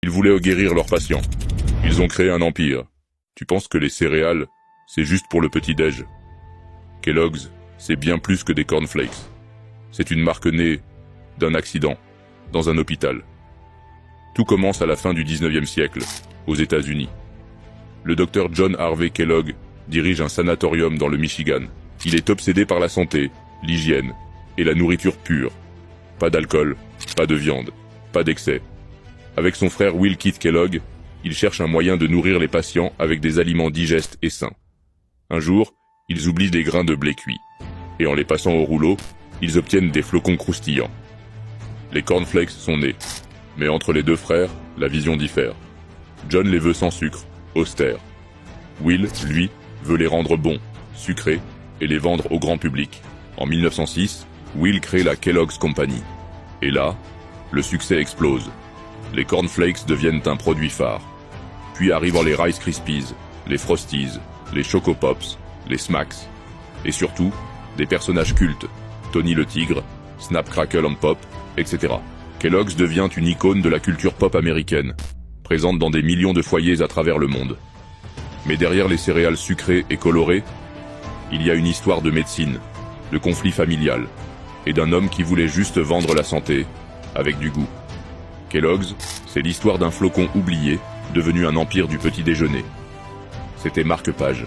Ils voulaient guérir leurs patients. Ils ont créé un empire. Tu penses que les céréales, c'est juste pour le petit-déj? Kellogg's, c'est bien plus que des cornflakes. C'est une marque née d'un accident, dans un hôpital. Tout commence à la fin du 19e siècle, aux États-Unis. Le docteur John Harvey Kellogg dirige un sanatorium dans le Michigan. Il est obsédé par la santé, l'hygiène et la nourriture pure. Pas d'alcool, pas de viande, pas d'excès. Avec son frère Will Keith Kellogg, il cherche un moyen de nourrir les patients avec des aliments digestes et sains. Un jour, ils oublient des grains de blé cuits. Et en les passant au rouleau, ils obtiennent des flocons croustillants. Les cornflakes sont nés. Mais entre les deux frères, la vision diffère. John les veut sans sucre, austères. Will, lui, veut les rendre bons, sucrés, et les vendre au grand public. En 1906, Will crée la Kellogg's Company. Et là, le succès explose. Les cornflakes deviennent un produit phare. Puis arrivent les Rice Krispies, les Frosties, les Choco Pops, les Smacks. Et surtout, des personnages cultes, Tony le Tigre, Snap Crackle and Pop, etc. Kellogg's devient une icône de la culture pop américaine, présente dans des millions de foyers à travers le monde. Mais derrière les céréales sucrées et colorées, il y a une histoire de médecine, de conflit familial, et d'un homme qui voulait juste vendre la santé, avec du goût. Kellogg's, c'est l'histoire d'un flocon oublié, devenu un empire du petit déjeuner. C'était Marque-Page.